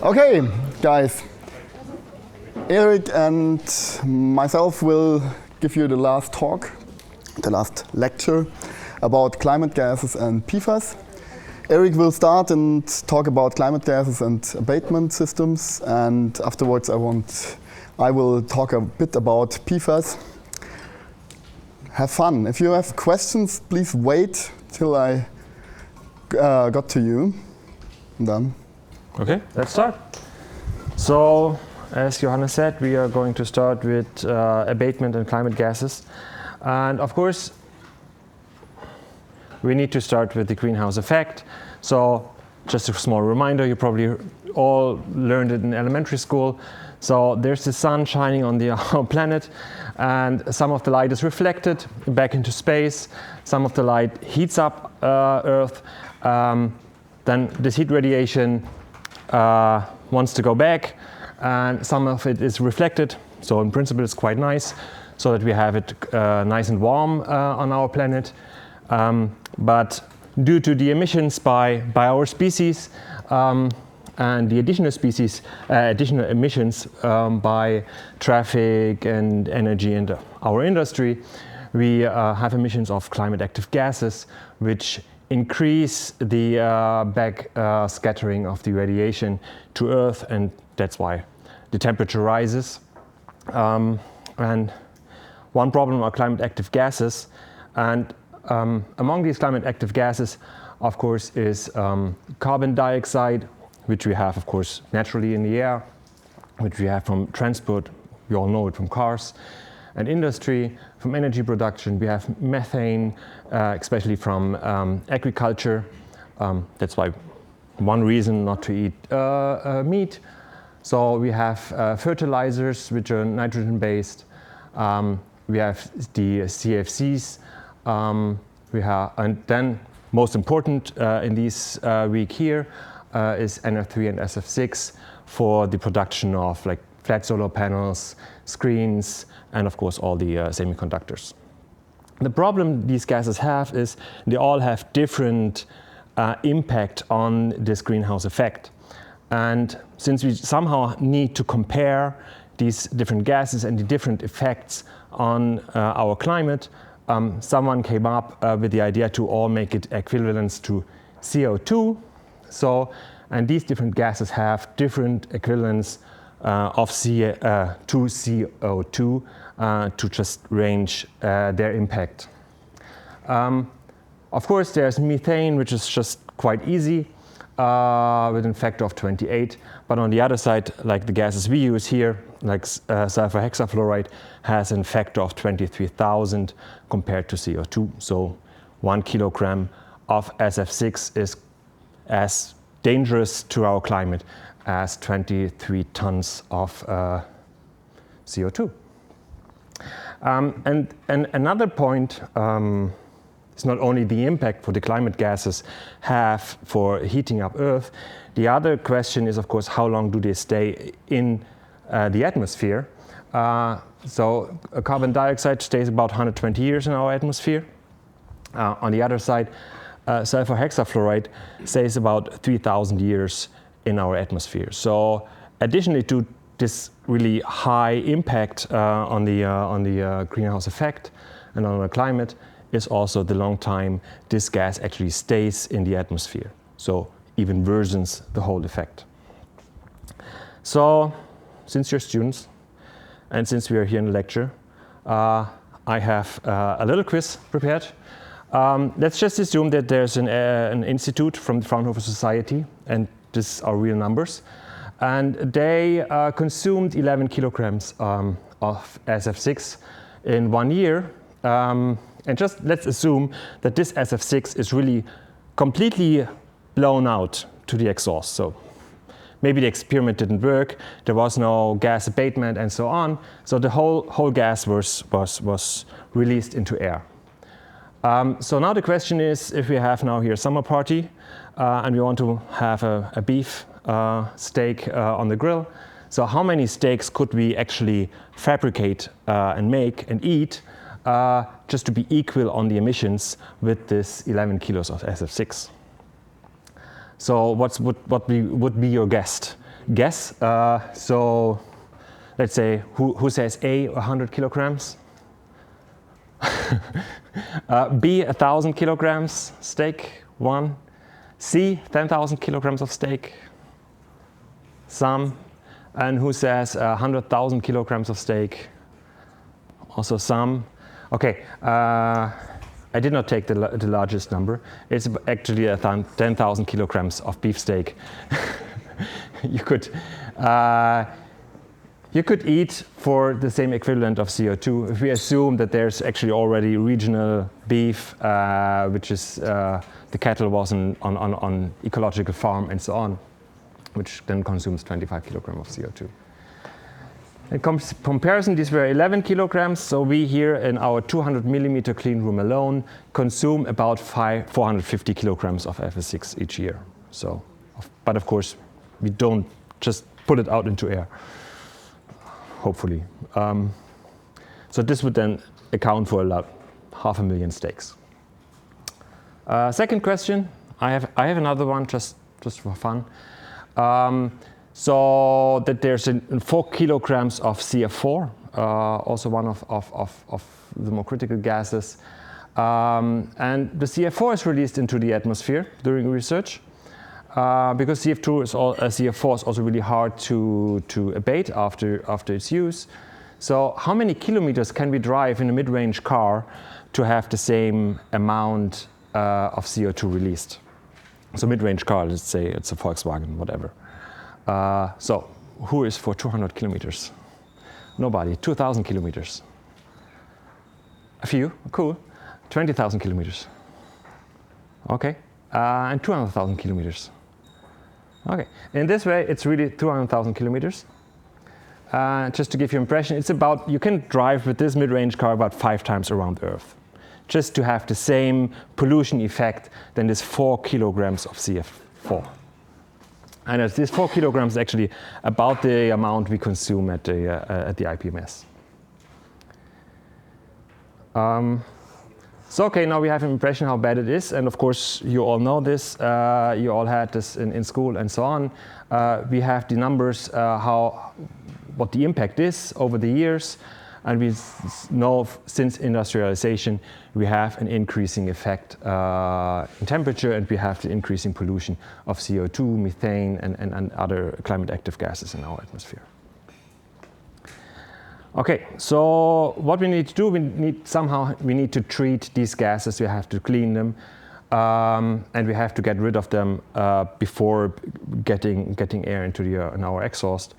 Okay, guys. Erik and myself will give you the last talk, the last lecture about climate gases and PFAS. Erik will start and talk about climate gases and abatement systems, and afterwards I will talk a bit about PFAS. Have fun. If you have questions, please wait till I got to you. I'm done. Okay, let's start. So, as Johannes said, we are going to start with abatement and climate gases. And of course, we need to start with the greenhouse effect. So, just a small reminder, you probably all learned it in elementary school. So, there's the sun shining on our planet, and some of the light is reflected back into space. Some of the light heats up Earth. Then this heat radiation wants to go back, and some of it is reflected. So in principle it's quite nice, so that we have it nice and warm on our planet. But due to the emissions by our species and the additional emissions by traffic and energy and our industry, we have emissions of climate active gases, which increase the back scattering of the radiation to Earth, and that's why the temperature rises. And one problem are climate active gases, and among these climate active gases, of course, is carbon dioxide, which we have, of course, naturally in the air, which we have from transport, we all know it from cars, and industry. From energy production, we have methane, especially from agriculture. That's why one reason not to eat meat. So we have fertilizers, which are nitrogen-based. We have the CFCs. And then, most important in this week here, is NF3 and SF6 for the production of like flat solar panels, screens, and of course all the semiconductors. The problem these gases have is they all have different impact on this greenhouse effect. And since we somehow need to compare these different gases and the different effects on our climate, someone came up with the idea to all make it equivalent to CO2. And these different gases have different equivalents of CO2 to just range their impact. Of course, there's methane, which is just quite easy with a factor of 28. But on the other side, like the gases we use here, like sulfur hexafluoride, has a factor of 23,000 compared to CO2. So 1 kilogram of SF6 is as dangerous to our climate as 23 tons of CO2. And another point is not only the impact for the climate gases have for heating up Earth. The other question is, of course, how long do they stay in the atmosphere? So carbon dioxide stays about 120 years in our atmosphere. On the other side, sulfur hexafluoride stays about 3,000 years in our atmosphere. So additionally to this really high impact on the greenhouse effect and on the climate is also the long time this gas actually stays in the atmosphere. So even worsens the whole effect. So since you're students and since we are here in the lecture, I have a little quiz prepared. Let's just assume that there's an institute from the Fraunhofer Society, and these are real numbers. And they consumed 11 kilograms of SF6 in 1 year. And just let's assume that this SF6 is really completely blown out to the exhaust. So maybe the experiment didn't work, there was no gas abatement and so on. So the whole gas was released into air. So now the question is, if we have now here a summer party and we want to have a beef steak on the grill, so how many steaks could we actually fabricate and make and eat just to be equal on the emissions with this 11 kilos of SF6? So what would be your guess? guess. So let's say, who says A, 100 kilograms? B, 1,000 kilograms steak, 1. C, 10,000 kilograms of steak, some. And who says 100,000 kilograms of steak? Also some. Okay, I did not take the largest number. It's actually 10,000 kilograms of beefsteak. You could eat for the same equivalent of CO2 if we assume that there's actually already regional beef, which is the cattle was on ecological farm and so on, which then consumes 25 kilograms of CO2. In comparison, these were 11 kilograms, so we here in our 200 millimeter clean room alone consume about 450 kilograms of FS6 each year. So, but of course, we don't just put it out into air. Hopefully. So this would then account for about 500,000 steaks. Second question, I have another one just for fun. So that there's 4 kilograms of CF4, also one of the more critical gases. And the CF4 is released into the atmosphere during research. Because CF4 is also really hard to abate after its use. So how many kilometers can we drive in a mid-range car to have the same amount of CO2 released? So mid-range car, let's say it's a Volkswagen, whatever. So who is for 200 kilometers? Nobody. 2,000 kilometers. A few, cool. 20,000 kilometers. Okay. And 200,000 kilometers. Okay, in this way, it's really 200,000 kilometers. Just to give you an impression, it's about, you can drive with this mid-range car about 5 times around Earth, just to have the same pollution effect than this 4 kilograms of CF4. And this 4 kilograms is actually about the amount we consume at the IPMS. So okay, now we have an impression how bad it is, and of course you all know this, you all had this in school and so on. We have the numbers, what the impact is over the years, and we know since industrialization we have an increasing effect in temperature, and we have the increasing pollution of CO2, methane, and other climate active gases in our atmosphere. Okay, so what we need to do, we need to treat these gases, we have to clean them, and we have to get rid of them before getting air into in our exhaust.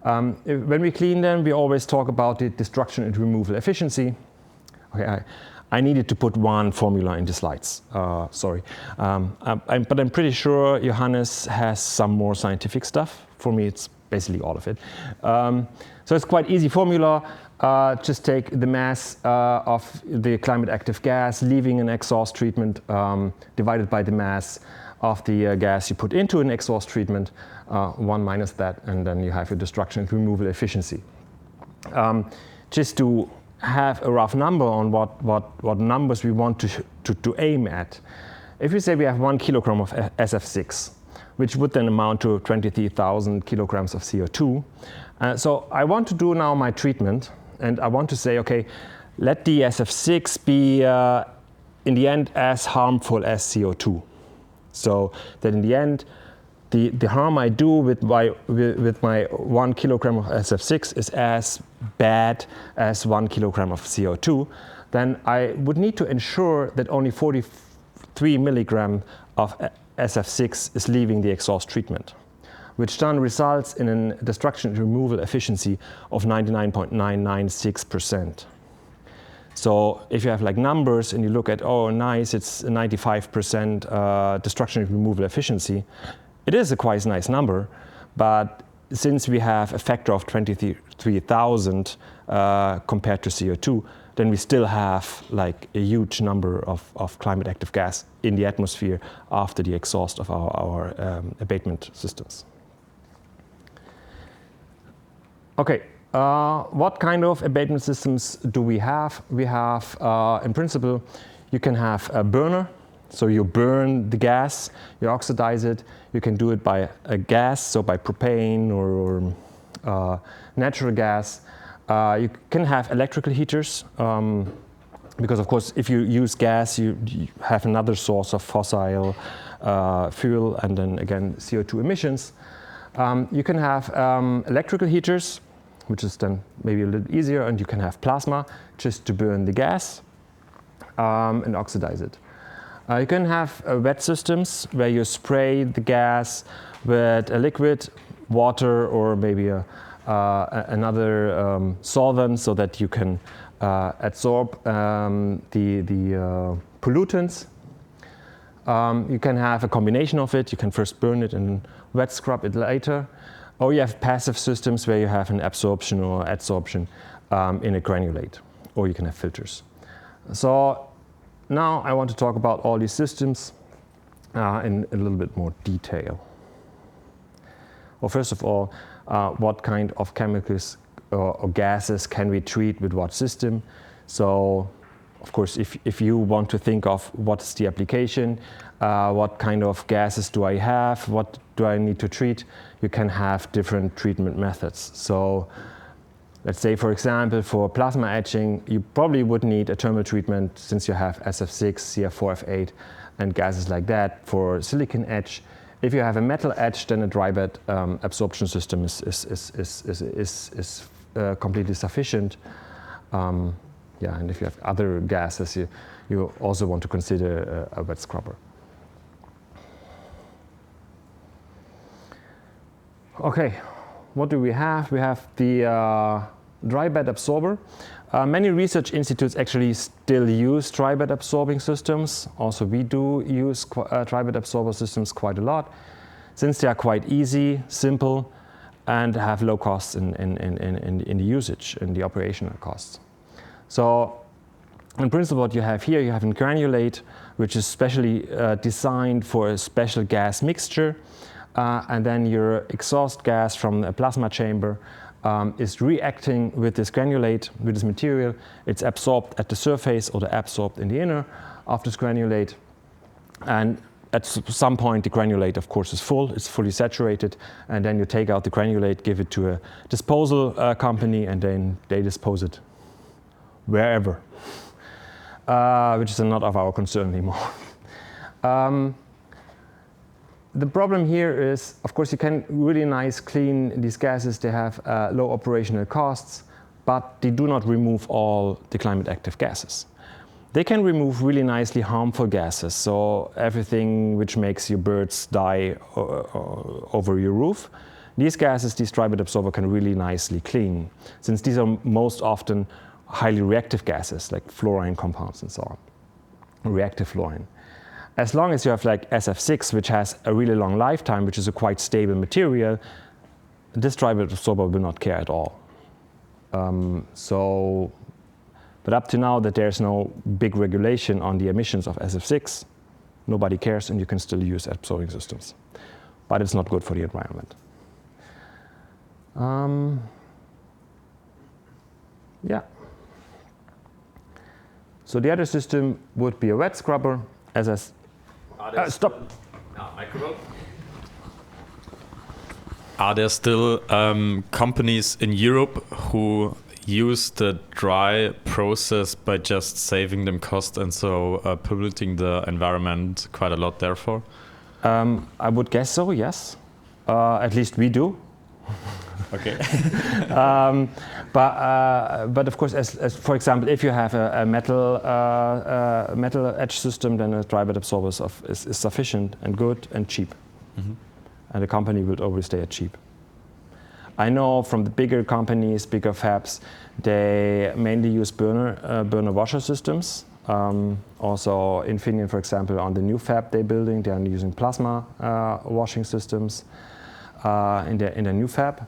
When we clean them, we always talk about the destruction and removal efficiency. Okay, I needed to put one formula in the slides, sorry. But I'm pretty sure Johannes has some more scientific stuff. For me, it's basically all of it. So it's quite easy formula. Just take the mass of the climate active gas leaving an exhaust treatment divided by the mass of the gas you put into an exhaust treatment, 1 minus that, and then you have your destruction and removal efficiency. Just to have a rough number on what numbers we want to aim at. If we say we have 1 kilogram of SF6, which would then amount to 23,000 kilograms of CO2. So I want to do now my treatment, and I want to say, okay, let the SF6 be in the end as harmful as CO2. So that in the end, the harm I do with my 1 kilogram of SF6 is as bad as 1 kilogram of CO2. Then I would need to ensure that only 43 milligrams of SF6 is leaving the exhaust treatment, which then results in a destruction and removal efficiency of 99.996%. So if you have like numbers and you look at, oh nice, it's 95% destruction and removal efficiency, it is a quite nice number, but since we have a factor of 23,000 compared to CO2, then we still have like a huge number of climate active gas in the atmosphere after the exhaust of our abatement systems. Okay, what kind of abatement systems do we have? We have, in principle, you can have a burner, So you burn the gas, you oxidize it. You can do it by a gas, so by propane or natural gas. You can have electrical heaters, because of course if you use gas, you have another source of fossil fuel and then again CO2 emissions. You can have electrical heaters, which is then maybe a little easier, and you can have plasma just to burn the gas and oxidize it. You can have wet systems where you spray the gas with a liquid, water, or maybe another solvent so that you can absorb the pollutants. You can have a combination of it. You can first burn it and wet scrub it later. Or you have passive systems where you have an absorption or adsorption in a granulate. Or you can have filters. So now I want to talk about all these systems in a little bit more detail. Well, first of all, what kind of chemicals or gases can we treat with what system? So, of course, if you want to think of what's the application, what kind of gases do I have, what do I need to treat, you can have different treatment methods. So, let's say, for example, for plasma etching, you probably would need a thermal treatment since you have SF6, CF4F8, and gases like that. For silicon etch, if you have a metal etch, then a dry bed absorption system is completely sufficient. Yeah, and if you have other gases, you also want to consider a wet scrubber. Okay, what do we have? We have the dry bed absorber. Many research institutes actually still use dry bed absorbing systems. Also, we do use dry bed absorber systems quite a lot, since they are quite easy, simple, and have low costs in the usage, in the operational costs. So, in principle, what you have here, you have a granulate, which is specially designed for a special gas mixture, and then your exhaust gas from a plasma chamber is reacting with this granulate, with this material. It's absorbed at the surface or absorbed in the inner of this granulate. And at some point, the granulate, of course, is full. It's fully saturated. And then you take out the granulate, give it to a disposal company, and then they dispose it wherever, which is not of our concern anymore. The problem here is, of course, you can really nice clean these gases. They have low operational costs, but they do not remove all the climate active gases. They can remove really nicely harmful gases, so everything which makes your birds die over your roof. These gases, these dry bed absorber can really nicely clean, since these are most often highly reactive gases, like fluorine compounds and so on, reactive fluorine. As long as you have like SF6, which has a really long lifetime, which is a quite stable material, this dry bed absorber will not care at all. But up to now that there's no big regulation on the emissions of SF6, nobody cares and you can still use absorbing systems. But it's not good for the environment. Yeah. So the other system would be a wet scrubber, as stop. Are there still companies in Europe who use the dry process by just saving them cost and so polluting the environment quite a lot therefore? I would guess so, yes. At least we do. Okay. But of course, as for example, if you have a metal etch system, then a dry bed absorber is sufficient and good and cheap. Mm-hmm. And the company will always stay at cheap. I know from the bigger companies, bigger fabs, they mainly use burner washer systems. Also Infineon, for example, on the new fab they're building, they are using plasma washing systems in their new fab.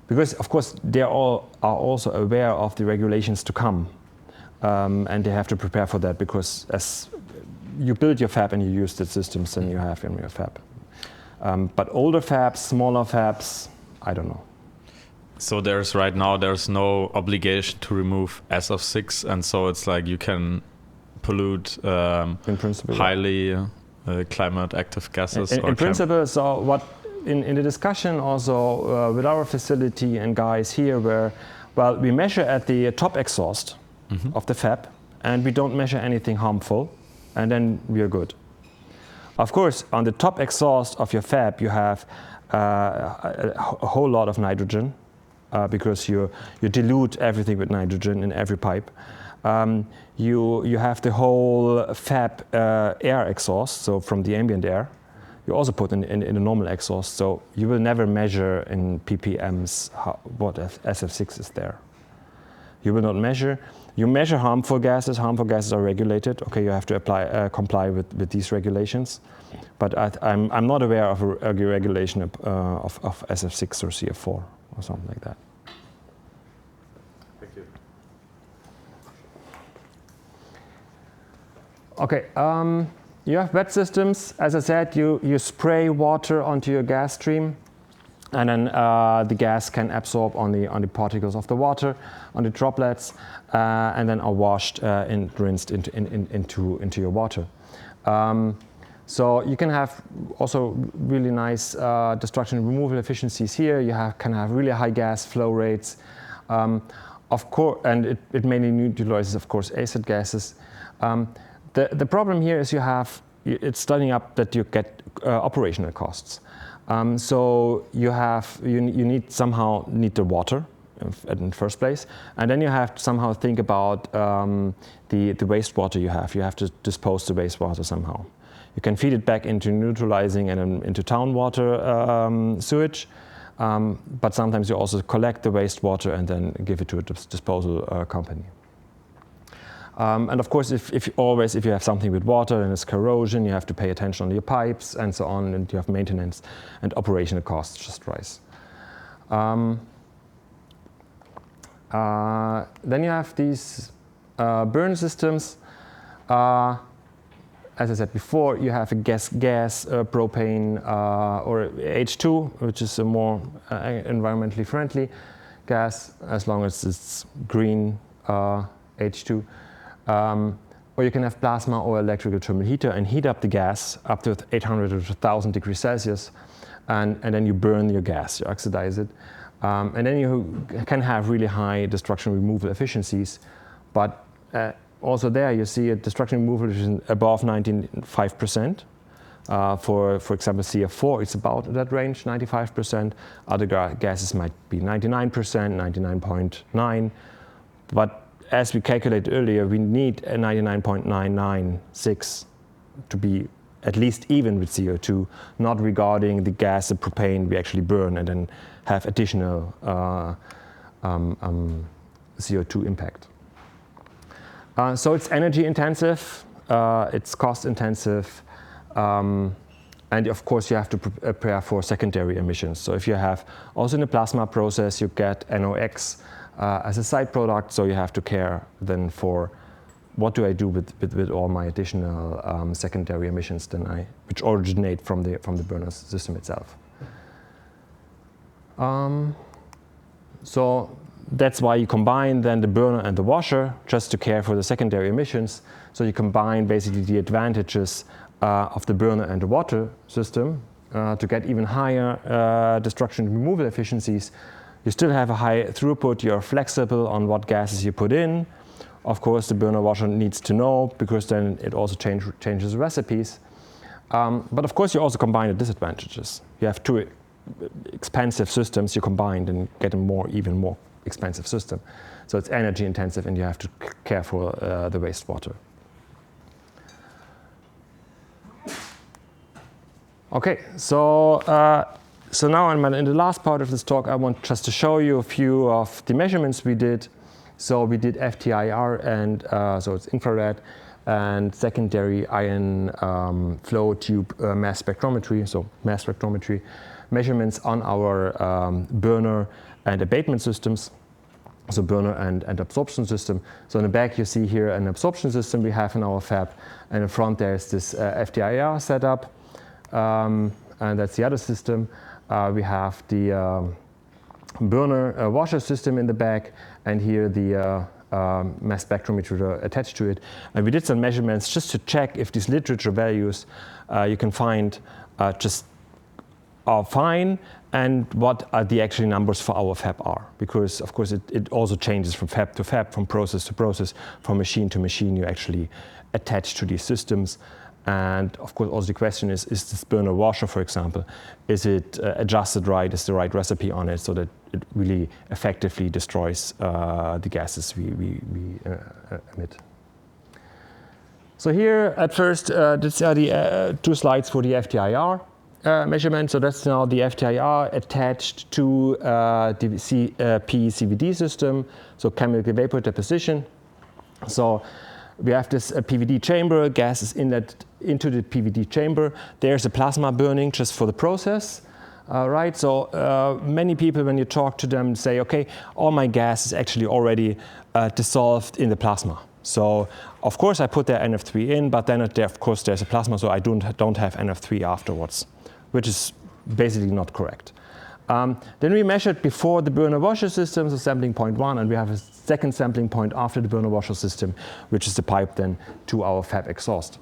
Because, of course, they all are also aware of the regulations to come. And they have to prepare for that, because as you build your fab and you use the systems, then you have in your fab. But older fabs, smaller fabs, I don't know. So there's no obligation to remove SF6, and so it's like you can pollute in principle, highly climate active gases? In principle, so what in the discussion also with our facility and guys here, where we measure at the top exhaust of the fab, and we don't measure anything harmful, and then we are good. Of course, on the top exhaust of your fab, you have a whole lot of nitrogen because you dilute everything with nitrogen in every pipe. You have the whole fab air exhaust, so from the ambient air. You also put in the normal exhaust, so you will never measure in ppms what SF6 is there. You will not measure. You measure harmful gases. Harmful gases are regulated. Okay, you have to comply with these regulations. But I'm not aware of a regulation of SF6 or CF4 or something like that. Thank you. Okay, you have wet systems. As I said, you spray water onto your gas stream, and then the gas can absorb on the particles of the water, on the droplets, and then are washed and rinsed into your water. So you can have also really nice destruction and removal efficiencies here. You can have really high gas flow rates, of course, and it mainly neutralizes, of course, acid gases. The problem here is it's starting up that you get operational costs. So you need the water in the first place, and then you have to somehow think about the wastewater you have. You have to dispose the wastewater somehow. You can feed it back into neutralizing and into town water sewage, but sometimes you also collect the wastewater and then give it to a disposal company. And of course, if you have something with water and it's corrosion, you have to pay attention on your pipes and so on, and you have maintenance and operational costs just rise. Then you have these burn systems. As I said before, you have a gas propane or H2, which is a more environmentally friendly gas, as long as it's green H2. Or you can have plasma or electrical thermal heater and heat up the gas up to 800 or 1000 degrees Celsius, and then you burn your gas, you oxidize it. And then you can have really high destruction removal efficiencies, but also there you see a destruction removal is above 95%. For example, CF4, it's about that range, 95%. Other gases might be 99%, 99.9%. But as we calculated earlier, we need a 99.996 to be at least even with CO2, not regarding the gas, the propane we actually burn and then have additional CO2 impact. So it's energy intensive, it's cost intensive, and of course you have to prepare for secondary emissions. So if you have, also in the plasma process, you get NOx as a side product, so you have to care then for what do I do with all my additional secondary emissions which originate from the burner system itself. So that's why you combine then the burner and the washer just to care for the secondary emissions. So you combine basically the advantages of the burner and the water system to get even higher destruction and removal efficiencies. You still have a high throughput, you're flexible on what gases you put in. Of course, the burner washer needs to know, because then it also changes recipes. But of course, you also combine the disadvantages. You have two expensive systems, you combine and get a even more expensive system. So it's energy intensive and you have to care for the wastewater. Okay, so now in the last part of this talk, I want just to show you a few of the measurements we did. So we did FTIR, and so it's infrared, and secondary ion flow tube mass spectrometry, so mass spectrometry measurements on our burner and abatement systems, so burner and absorption system. So in the back you see here an absorption system we have in our fab, and in front there's this FTIR setup, and that's the other system. We have the burner washer system in the back, and here the mass spectrometer attached to it. And we did some measurements just to check if these literature values you can find just are fine, and what are the actual numbers for our fab are. Because of course it also changes from fab to fab, from process to process, from machine to machine you actually attach to these systems. And of course also the question is this burner washer, for example, is it adjusted right, is the right recipe on it so that it really effectively destroys the gases we emit. So here at first, these are the 2 slides for the FTIR measurement. So that's now the FTIR attached to the PECVD system, so chemical vapor deposition. So we have this PVD chamber, gas is into the PVD chamber. There's a plasma burning just for the process, right? So many people, when you talk to them, say, okay, all my gas is actually already dissolved in the plasma. So of course I put the NF3 in, but then of course there's a plasma, so I don't have NF3 afterwards, which is basically not correct. Then we measured before the burner washer system, so sampling point 1, and we have a second sampling point after the burner washer system, which is the pipe then to our fab exhaust.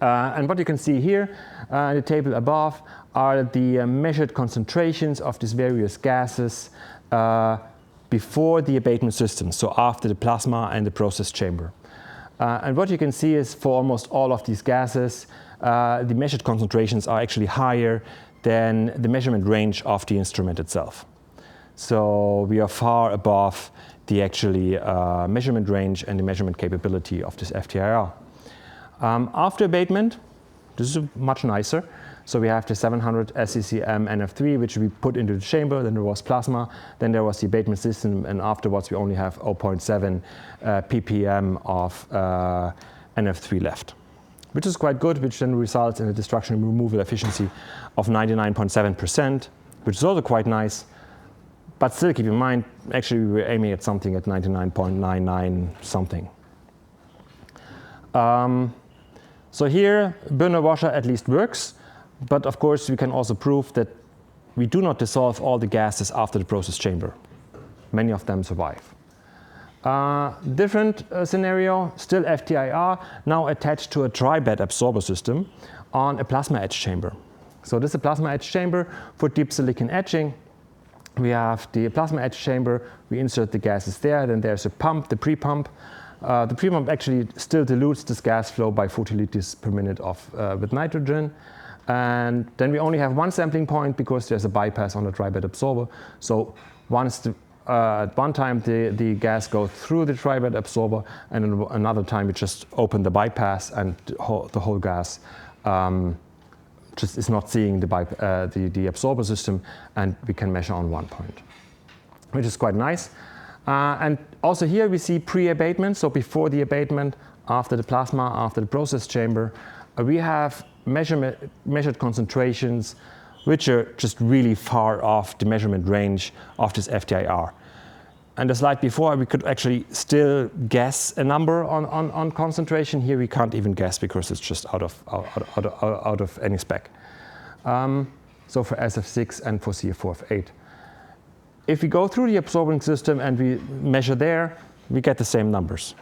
And what you can see here in the table above are the measured concentrations of these various gases before the abatement system, so after the plasma and the process chamber. And what you can see is for almost all of these gases, the measured concentrations are actually higher than the measurement range of the instrument itself. So we are far above the actually measurement range and the measurement capability of this FTIR. After abatement, this is much nicer. So we have the 700 SCCM NF3, which we put into the chamber, then there was plasma, then there was the abatement system, and afterwards we only have 0.7 ppm of NF3 left, which is quite good, which then results in a destruction and removal efficiency of 99.7%, which is also quite nice. But still keep in mind, actually we were aiming at something at 99.99 something. So here, burner washer at least works. But of course, we can also prove that we do not dissolve all the gases after the process chamber. Many of them survive. Different scenario, still FTIR, now attached to a dry bed absorber system on a plasma etch chamber. So this is a plasma etch chamber for deep silicon etching. We have the plasma etch chamber, we insert the gases there, then there's a pump, the pre-pump. The pre-pump actually still dilutes this gas flow by 40 liters per minute with nitrogen. And then we only have one sampling point because there's a bypass on the dry bed absorber. So once at one time the gas goes through the dry bed absorber, and then another time we just open the bypass and the whole gas just is not seeing the absorber system, and we can measure on one point, which is quite nice. And also here we see pre-abatement, so before the abatement, after the plasma, after the process chamber, we have measured concentrations which are just really far off the measurement range of this FTIR. And the slide before, we could actually still guess a number on concentration. Here we can't even guess because it's just out of any spec. So for SF6 and for CF4F8. If we go through the absorbing system and we measure there, we get the same numbers.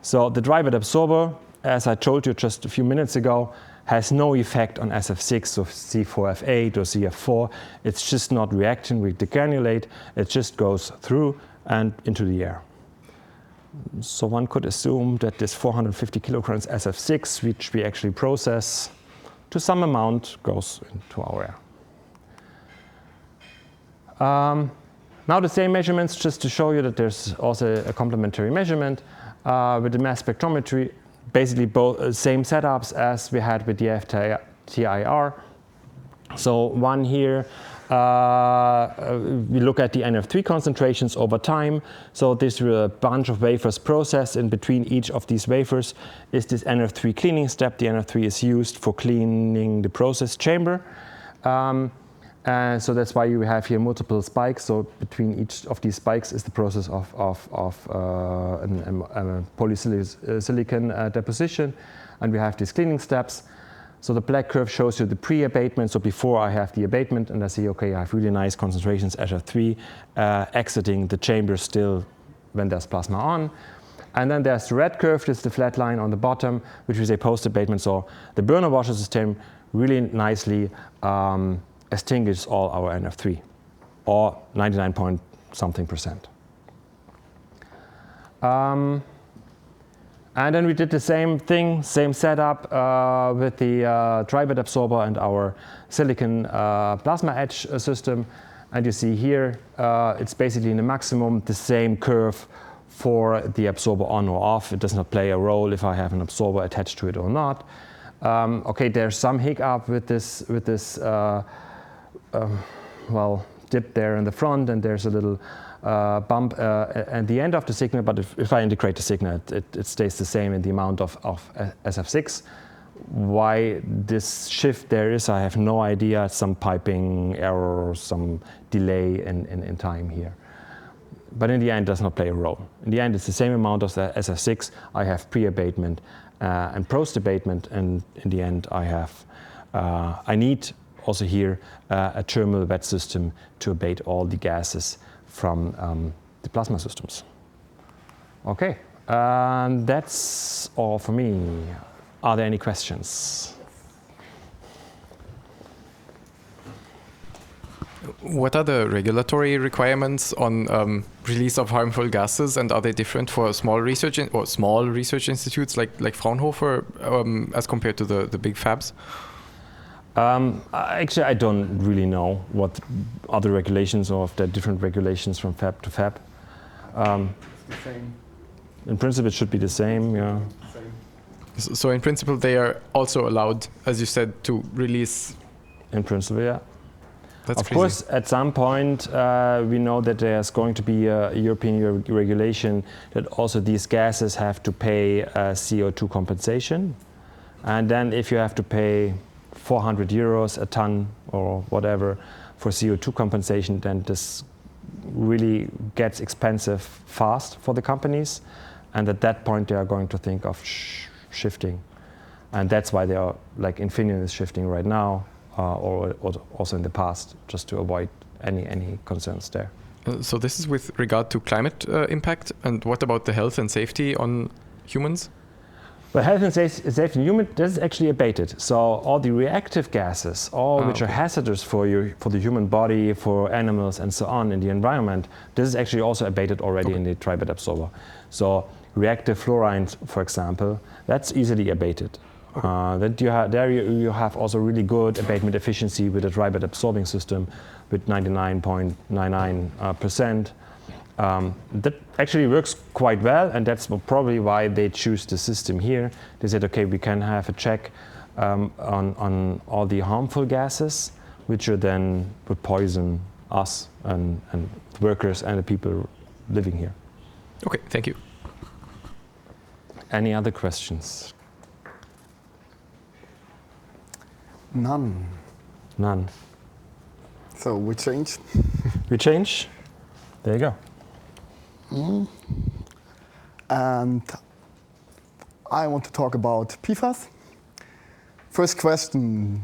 So the dry bed absorber, as I told you just a few minutes ago, has no effect on SF6 or C4F8 or CF4. It's just not reacting, we degranulate, it just goes through and into the air. So one could assume that this 450 kilograms SF6, which we actually process, to some amount goes into our air. Now the same measurements, just to show you that there's also a complementary measurement with the mass spectrometry. Basically both same setups as we had with the FTIR. So one here, we look at the NF3 concentrations over time. So this is a bunch of wafers processed. In between each of these wafers is this NF3 cleaning step. The NF3 is used for cleaning the process chamber. So that's why you have here multiple spikes. So between each of these spikes is the process of polysilicon deposition. And we have these cleaning steps. So the black curve shows you the pre-abatement. So before I have the abatement and I see, okay, I have really nice concentrations SF3 exiting the chamber still when there's plasma on. And then there's the red curve, this is the flat line on the bottom, which is a post-abatement. So the burner washer system really nicely extinguishes all our NF3, or 99 point something percent. And then we did the same thing, same setup with the dry bed absorber and our silicon plasma etch system. And you see here, it's basically in the maximum the same curve for the absorber on or off. It does not play a role if I have an absorber attached to it or not. Okay, there's some hiccup with this well, dip there in the front, and there's a little bump at the end of the signal, but if I integrate the signal, it stays the same in the amount of SF6. Why this shift there is, I have no idea. Some piping error, some delay in time here. But in the end, it does not play a role. In the end, it's the same amount of the SF6. I have pre-abatement and post-abatement, and in the end, I need also here a thermal wet system to abate all the gases from the plasma systems. Okay, that's all for me. Are there any questions? What are the regulatory requirements on release of harmful gases, and are they different for small research institutes like Fraunhofer as compared to the big fabs? Actually, I don't really know what other regulations or if there are different regulations from fab to fab. It's the same. In principle, it should be the same, yeah. Same. So in principle, they are also allowed, as you said, to release. In principle, yeah. That's of crazy. course, at some point, we know that there's going to be a European regulation that also these gases have to pay CO2 compensation. And then if you have to pay 400 euros a ton or whatever for CO2 compensation, then this really gets expensive fast for the companies. And at that point, they are going to think of shifting. And that's why they are, like Infineon is shifting right now, or also in the past, just to avoid any concerns there. So this is with regard to climate impact, and what about the health and safety on humans? Well, health and safety in human, this is actually abated. So all the reactive gases, which are hazardous for the human body, for animals and so on in the environment, this is actually also abated already in the dry bed absorber. So reactive fluorines, for example, that's easily abated. That you have also really good abatement efficiency with a dry bed absorbing system with 99.99%. That actually works quite well, and that's probably why they choose the system here. They said, okay, we can have a check on all the harmful gases, which would poison us and workers and the people living here. Okay, thank you. Any other questions? None. None. So we change. We change? There you go. And I want to talk about PFAS. First question,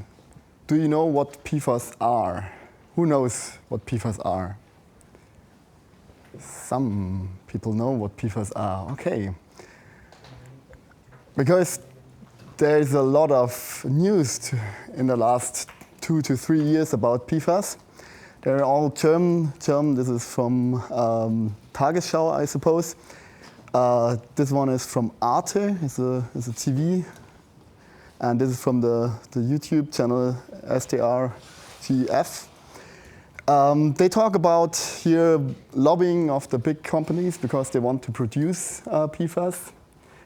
do you know what PFAS are? Who knows what PFAS are? Some people know what PFAS are, okay. Because there's a lot of news in the last 2 to 3 years about PFAS. They're all German. This is from Tagesschau, I suppose. This one is from Arte, it's a TV. And this is from the YouTube channel STRTF. They talk about here lobbying of the big companies because they want to produce PFAS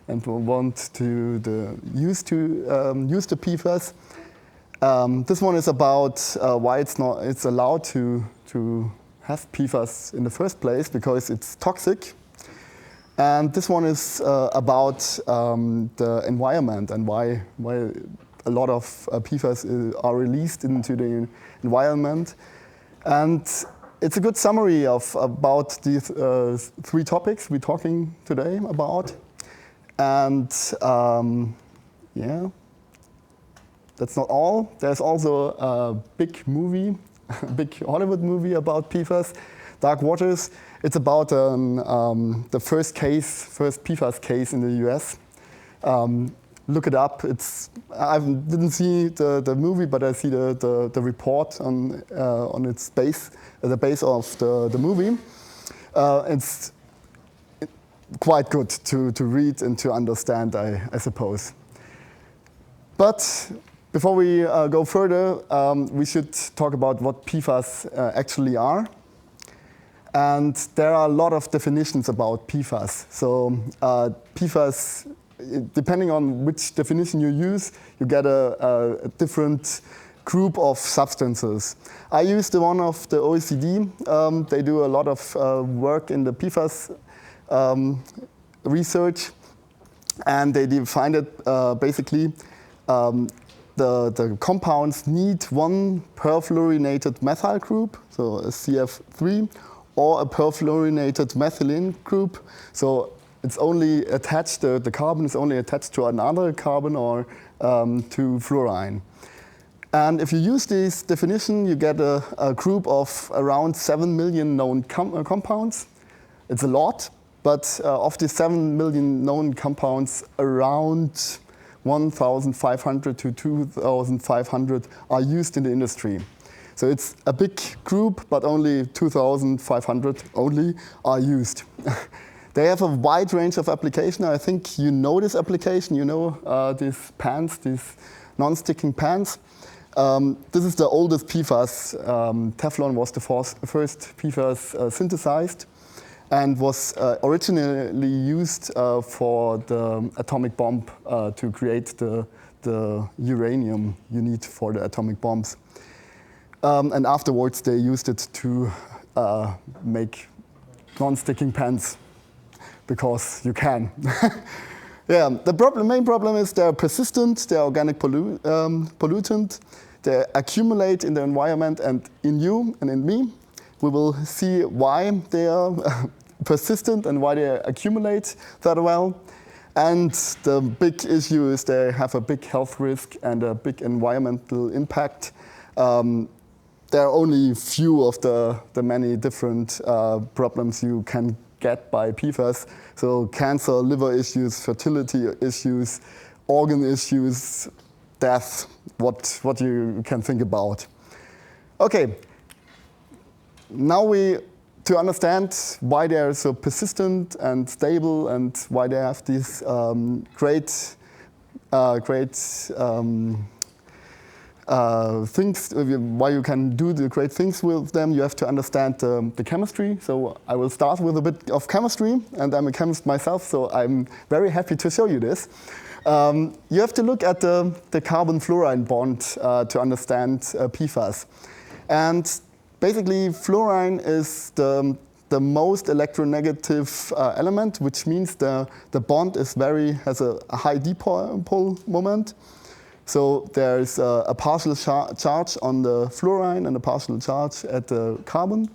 and want to use the PFAS. This one is about why it's allowed to have PFAS in the first place, because it's toxic. And this one is about the environment and why a lot of PFAS are released into the environment. And it's a good summary about these 3 topics we're talking today about. And yeah, that's not all. There's also a big movie, a big Hollywood movie about PFAS. dark waters. It's about the first PFAS case in the US. Look it up. I didn't see the movie, but I see the report on its base, the base of the movie. It's quite good to read and to understand, I suppose. But before we go further, we should talk about what PFAS actually are. And there are a lot of definitions about PFAS. So PFAS, depending on which definition you use, you get a different group of substances. I use the one of the OECD. They do a lot of work in the PFAS research, and they define it basically the compounds need one perfluorinated methyl group, so a CF3, or a perfluorinated methylene group. So it's only attached, the carbon is only attached to another carbon or to fluorine. And if you use this definition, you get a group of around 7 million known compounds. It's a lot, but of the 7 million known compounds, around 1,500 to 2,500 are used in the industry. So it's a big group, but only 2,500 only are used. They have a wide range of application. I think you know this application. You know these pans, these non-sticking pans. This is the oldest PFAS. Teflon was the first PFAS synthesized and was originally used for the atomic bomb to create the uranium you need for the atomic bombs. And afterwards, they used it to make non-sticking pans because you can. Yeah, the main problem is they're persistent, they're organic pollutant, they accumulate in the environment and in you and in me. We will see why they are persistent and why they accumulate that well. And the big issue is they have a big health risk and a big environmental impact. There are only few of the many different problems you can get by PFAS. So cancer, liver issues, fertility issues, organ issues, death, what you can think about. Okay, now to understand why they are so persistent and stable and why they have these great things, why you can do the great things with them, you have to understand the chemistry. So I will start with a bit of chemistry, and I'm a chemist myself, so I'm very happy to show you this. You have to look at the carbon-fluorine bond to understand PFAS. And basically, fluorine is the most electronegative element, which means the bond has a high dipole moment. So there's a partial charge on the fluorine and a partial charge at the carbon.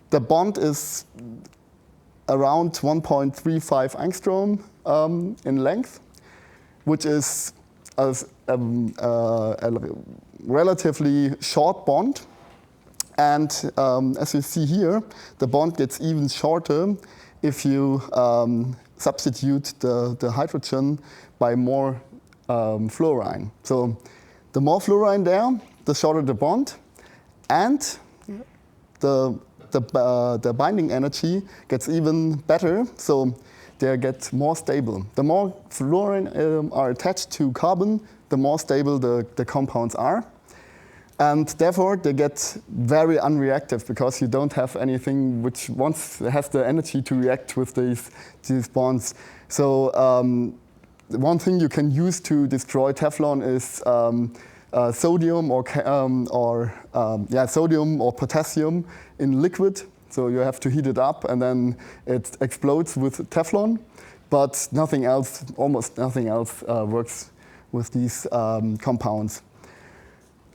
The bond is around 1.35 angstrom in length, which is a relatively short bond. And as you see here, the bond gets even shorter if you substitute the hydrogen by more fluorine. So the more fluorine there, the shorter the bond, and the binding energy gets even better, so they get more stable. The more fluorine are attached to carbon, the more stable the compounds are. And therefore, they get very unreactive because you don't have anything which has the energy to react with these bonds. So one thing you can use to destroy Teflon is sodium sodium or potassium in liquid. So you have to heat it up, and then it explodes with Teflon. But nothing else, almost nothing else, works with these compounds.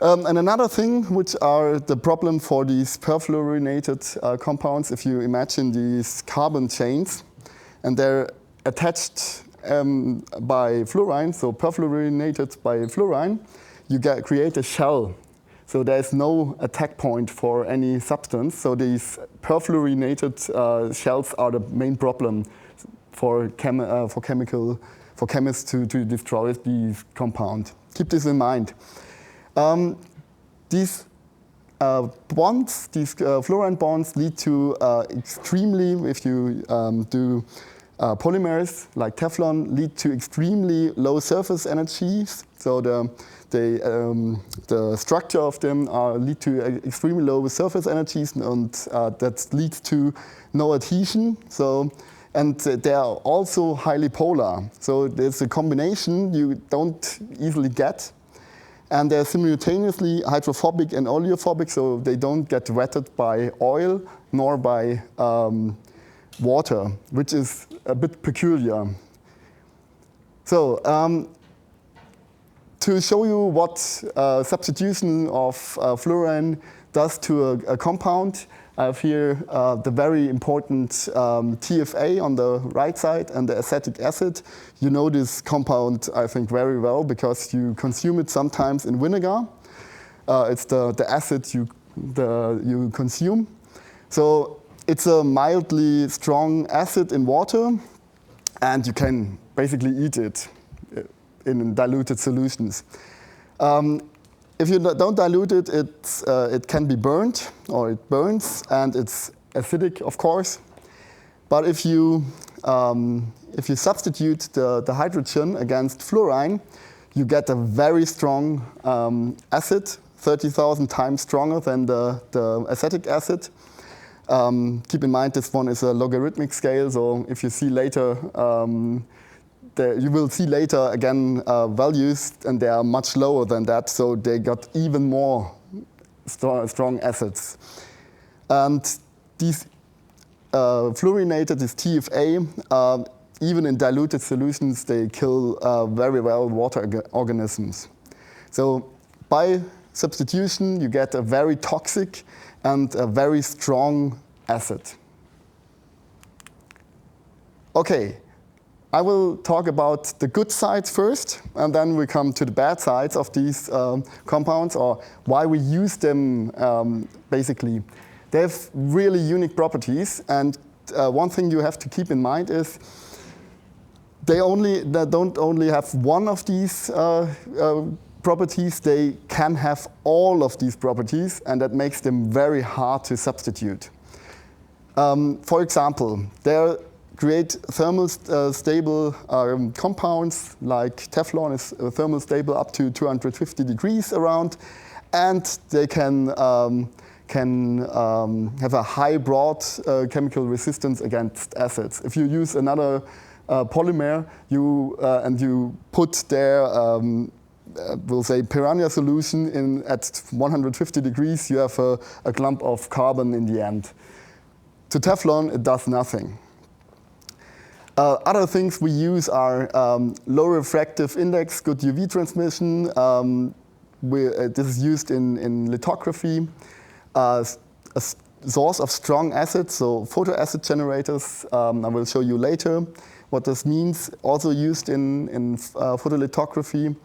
And another thing, which are the problem for these perfluorinated compounds, if you imagine these carbon chains, and they're attached by fluorine, so perfluorinated by fluorine, you create a shell. So there's no attack point for any substance. So these perfluorinated shells are the main problem for chemists to destroy these compounds. Keep this in mind. These bonds, these fluorine bonds, lead to extremely, if you do polymers like Teflon, lead to extremely low surface energies. So the structure of them lead to extremely low surface energies, and that leads to no adhesion. So, and they are also highly polar. So there's a combination you don't easily get. And they're simultaneously hydrophobic and oleophobic, so they don't get wetted by oil nor by water, which is a bit peculiar. So to show you what substitution of fluorine does to a compound, I have here the very important TFA on the right side and the acetic acid. You know this compound, I think, very well because you consume it sometimes in vinegar. It's the acid you consume. So it's a mildly strong acid in water, and you can basically eat it in diluted solutions. If you don't dilute it, it can be burnt, or it burns, and it's acidic, of course. But if you substitute the hydrogen against fluorine, you get a very strong acid, 30,000 times stronger than the acetic acid. Keep in mind this one is a logarithmic scale, so if you see later, you will see later again values, and they are much lower than that, so they got even more strong acids. And these fluorinated, this TFA, even in diluted solutions, they kill very well water organisms. So by substitution, you get a very toxic and a very strong acid. Okay. I will talk about the good sides first, and then we come to the bad sides of these compounds, or why we use them, basically. They have really unique properties, and one thing you have to keep in mind is they don't only have one of these properties, they can have all of these properties, and that makes them very hard to substitute. For example, they're create thermal stable compounds, like Teflon is thermal stable up to 250 degrees around, and they can have a high broad chemical resistance against acids. If you use another polymer and you put their we'll say piranha solution in at 150 degrees, you have a clump of carbon in the end. To Teflon, it does nothing. Other things we use are low refractive index, good UV transmission. This is used in lithography. A source of strong acids, so photoacid generators. I will show you later what this means. Also used in photolithography.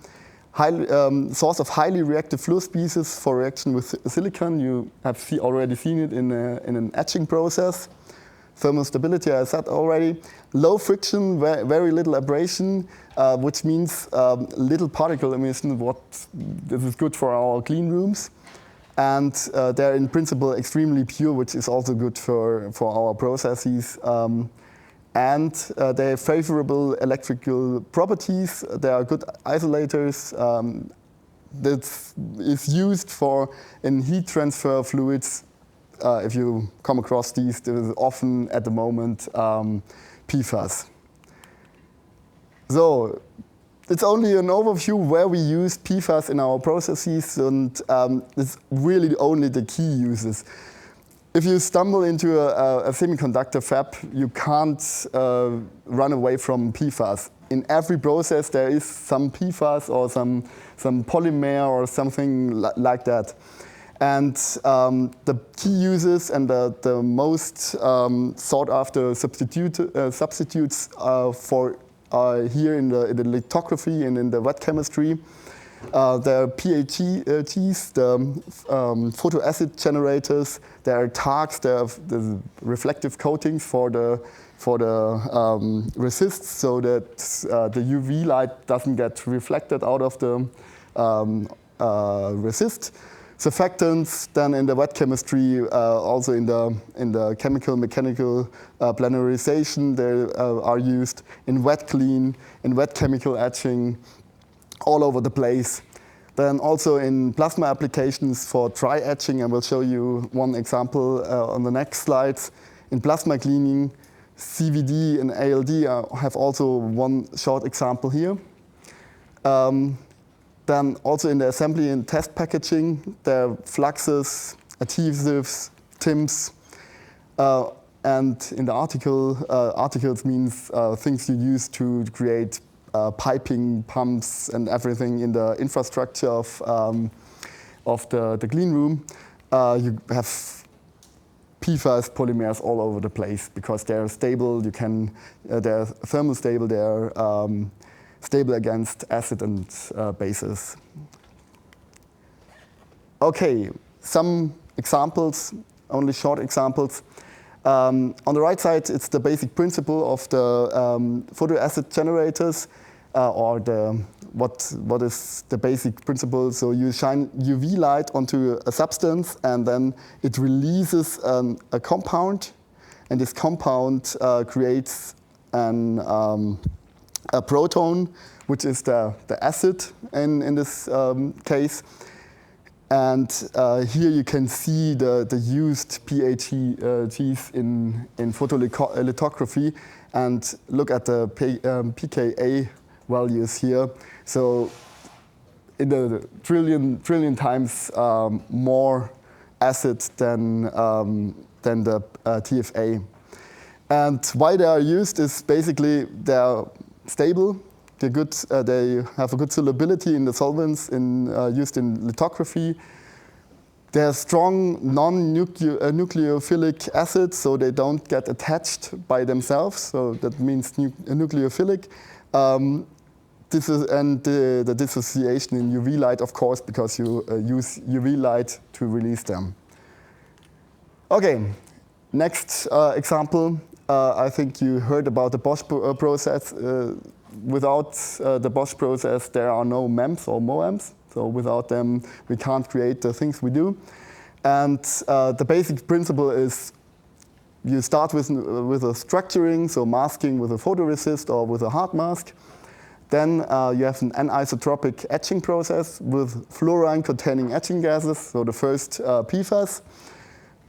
Source of highly reactive fluor species for reaction with silicon. You have already seen it in an etching process. Thermal stability, I said already. Low friction, very little abrasion, which means little particle emission. This is good for our clean rooms. And they're in principle extremely pure, which is also good for our processes. And they have favorable electrical properties. They are good isolators. That is used in heat transfer fluids. If you come across these, there is often at the moment PFAS. So it's only an overview where we use PFAS in our processes, and it's really only the key uses. If you stumble into a semiconductor fab, you can't run away from PFAS. In every process, there is some PFAS or some polymer or something like that. And the key uses and the most sought after substitutes for here in the lithography and in the wet chemistry There are PATs, the photo acid generators. There are TARCs, there are the reflective coatings for the resists, so that the UV light doesn't get reflected out of the resist. Surfactants, then in the wet chemistry, also in the chemical mechanical planarization, they are used in wet clean, in wet chemical etching, all over the place. Then also in plasma applications for dry etching, and we'll show you one example on the next slides. In plasma cleaning, CVD and ALD have also one short example here. Then also in the assembly and test packaging, there are fluxes, adhesives, TIMs, and in the articles means things you use to create piping, pumps, and everything in the infrastructure of the clean room. You have PFAS polymers all over the place because they're stable. They're thermal stable. They're stable against acid and bases. Okay, some examples, only short examples. On the right side, it's the basic principle of the photo acid generators, or what is the basic principle. So you shine UV light onto a substance, and then it releases a compound, and this compound creates a proton, which is the acid in this case. And here you can see the used PATs in photolithography, and look at the pKa values here. So in the trillion times more acid than the TFA. And why they are used is basically they are stable. They're good. They have a good solubility in the solvents used in lithography. They're strong non-nucleophilic acids, so they don't get attached by themselves. So that means nucleophilic. The dissociation in UV light, of course, because you use UV light to release them. Okay, next example. I think you heard about the Bosch process. Without the Bosch process, there are no MEMS or MOEMs. So without them, we can't create the things we do. And the basic principle is you start with a structuring, so masking with a photoresist or with a hard mask. Then you have an anisotropic etching process with fluorine-containing etching gases, so the first PFAS.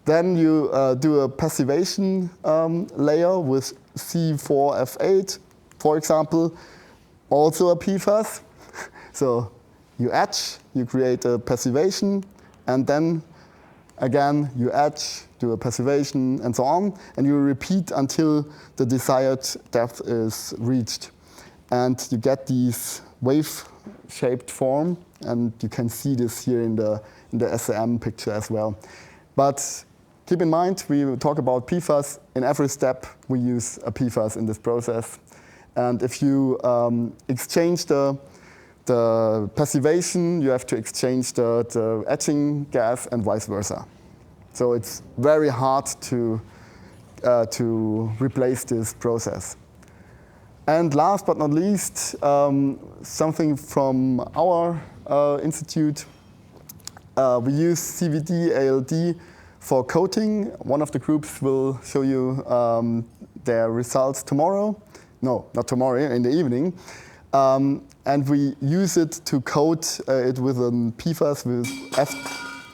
Then you do a passivation layer with C4F8, for example, also a PFAS. So you etch, you create a passivation, and then again you etch, do a passivation, and so on, and you repeat until the desired depth is reached. And you get these wave-shaped form, and you can see this here in the SAM picture as well. But keep in mind, we talk about PFAS. In every step, we use a PFAS in this process. And if you exchange the passivation, you have to exchange the etching gas and vice versa. So it's very hard to replace this process. And last but not least, something from our institute. We use CVD, ALD for coating. One of the groups will show you their results tomorrow. No, not tomorrow, in the evening. And we use it to coat it with a PFAS with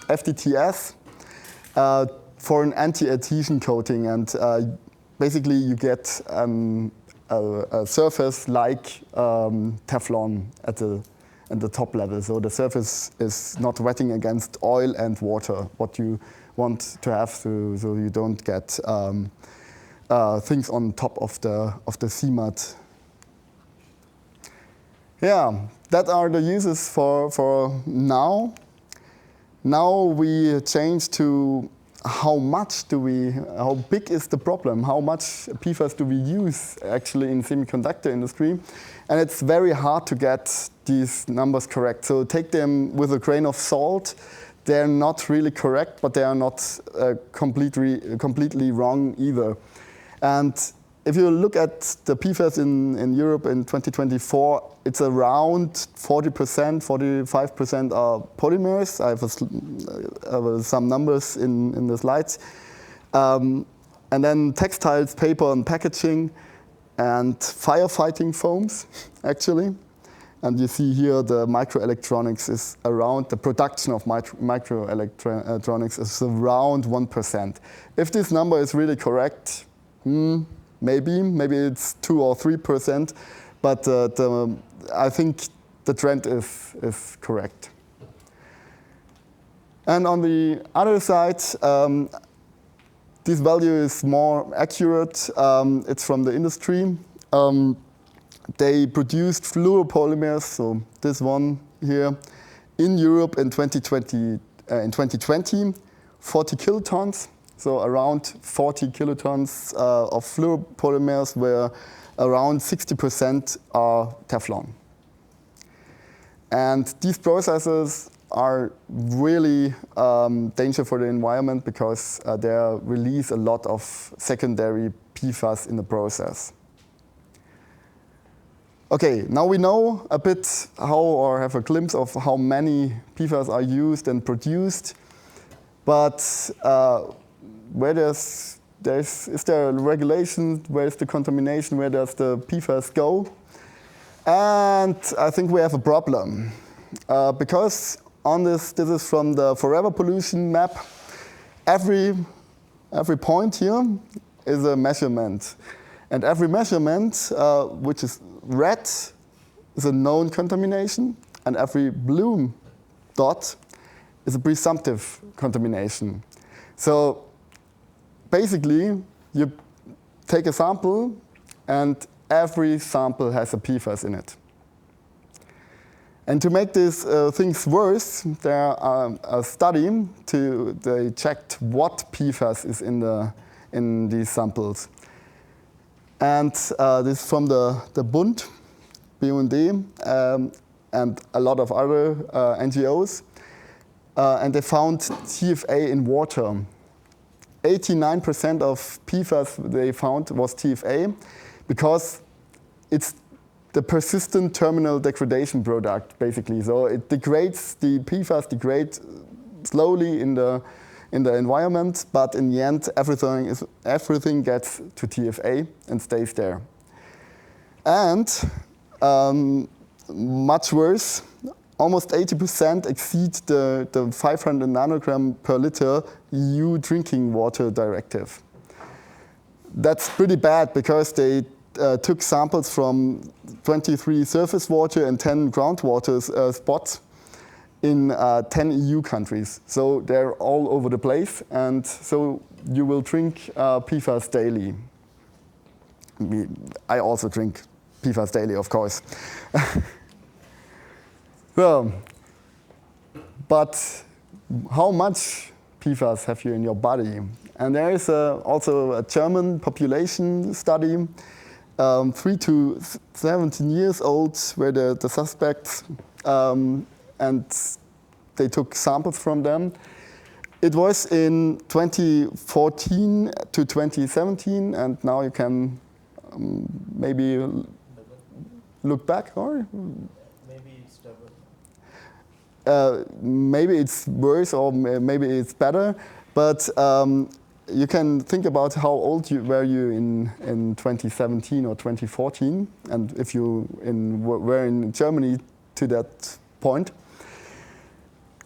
FDTS for an anti-adhesion coating. And basically you get a surface like Teflon at the top level. So the surface is not wetting against oil and water, what you want to have, so you don't get things on top of the CMAT. Yeah, that are the uses for now. Now we change to how big is the problem? How much PFAS do we use actually in semiconductor industry? And it's very hard to get these numbers correct. So take them with a grain of salt. They're not really correct, but they are not completely wrong either. And if you look at the PFAS in Europe in 2024, it's around 40%, 45% are polymers. I have some numbers in the slides. And then textiles, paper and packaging, and firefighting foams, actually. And you see here the microelectronics is around, the production of microelectronics is around 1%. If this number is really correct, maybe it's 2 or 3%, but I think the trend is correct. And on the other side, this value is more accurate. It's from the industry. They produced fluoropolymers, so this one here, in Europe in 2020, 40 kilotons. So around 40 kilotons of fluoropolymers, where around 60% are Teflon. And these processes are really dangerous for the environment because they release a lot of secondary PFAS in the process. Okay, now we know a bit how, or have a glimpse of how many PFAS are used and produced, but is there a regulation? Where is the contamination? Where does the PFAS go? And I think we have a problem because on this is from the forever pollution map. Every point here is a measurement, and every measurement which is red is a known contamination, and every blue dot is a presumptive contamination. So basically, you take a sample, and every sample has a PFAS in it. And to make these things worse, there are a study they checked what PFAS is in these samples. And this is from the Bund, BUND, and a lot of other NGOs. And they found TFA in water. 89% of PFAS they found was TFA because it's the persistent terminal degradation product, basically. So it degrades, the PFAS degrade slowly in the environment, but in the end, everything gets to TFA and stays there. And much worse, almost 80% exceed the 500 nanogram per liter EU drinking water directive. That's pretty bad because they took samples from 23 surface water and 10 groundwater spots in 10 EU countries. So they're all over the place, and so you will drink PFAS daily. I also drink PFAS daily, of course. Well, but how much PFAS have you in your body? And there is also a German population study, 3 to 17 years old, where the suspects, and they took samples from them. It was in 2014 to 2017, and now you can maybe look back, or? Maybe it's worse or maybe it's better, but you can think about how old were you in 2017 or 2014, and if you were in Germany to that point.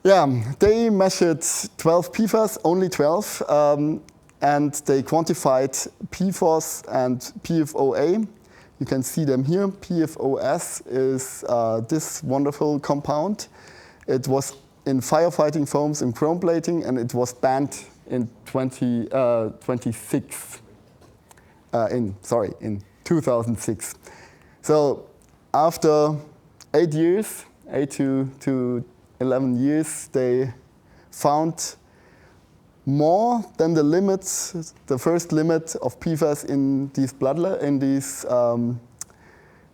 Yeah, they measured 12 PFAS, only 12, and they quantified PFOS and PFOA. You can see them here. PFOS is this wonderful compound. It was in firefighting foams and chrome plating, and it was banned in 2006. In 2006. So after 8 years, 8 to 11 years, they found more than the limits, the first limit of PFAS in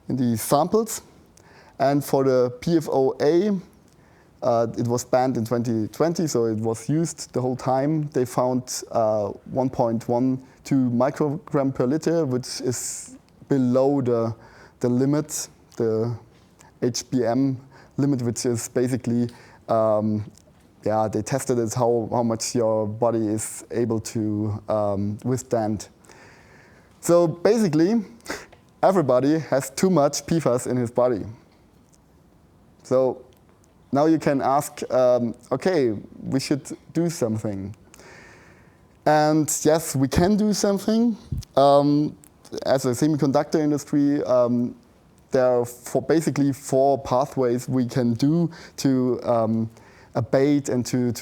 these samples. And for the PFOA, it was banned in 2020, so it was used the whole time. They found 1.12 microgram per liter, which is below the limit, the HBM limit, which is basically, they tested it how much your body is able to withstand. So basically, everybody has too much PFAS in his body. So now you can ask, okay, we should do something. And yes, we can do something. As a semiconductor industry, there are basically 4 pathways we can do to abate and to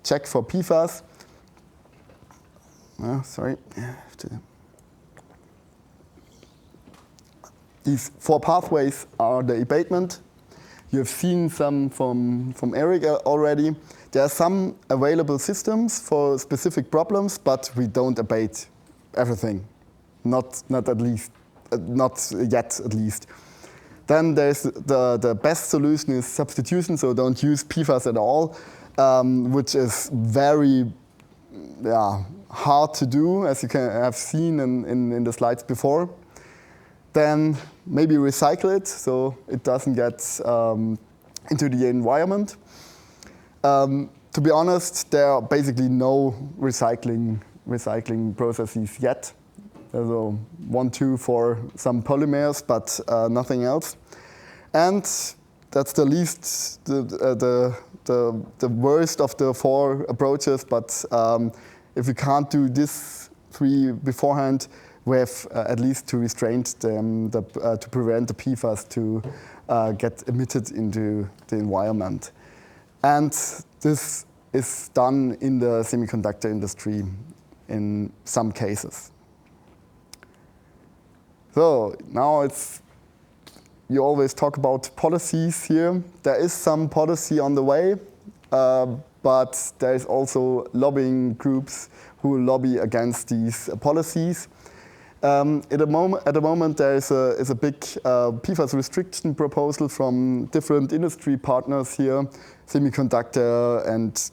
check for PFAS. Sorry. These 4 pathways are the abatement. You've seen some from Erik already. There are some available systems for specific problems, but we don't abate everything. Not yet, at least. Then there's the best solution is substitution, so don't use PFAS at all, which is very hard to do, as you can have seen in the slides before. Then maybe recycle it so it doesn't get into the environment. To be honest, there are basically no recycling processes yet. There's 1, 2 for some polymers, but nothing else. And that's the least, the worst of the 4 approaches. But if we can't do this 3 beforehand, we have at least to restrain them, to prevent the PFAS to get emitted into the environment. And this is done in the semiconductor industry in some cases. So now you always talk about policies here. There is some policy on the way, but there is also lobbying groups who lobby against these policies. At the moment, there is a big PFAS restriction proposal from different industry partners here, semiconductor and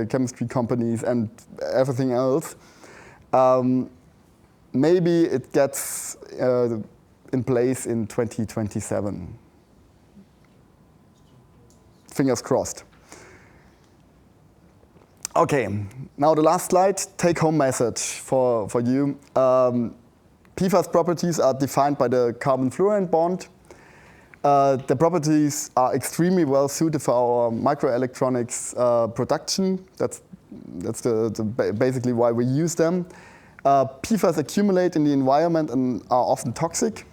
chemistry companies and everything else. Maybe it gets in place in 2027. Fingers crossed. Okay, now the last slide, take-home message for you. PFAS properties are defined by the carbon-fluorine bond. The properties are extremely well suited for our microelectronics production. That's basically why we use them. PFAS accumulate in the environment and are often toxic.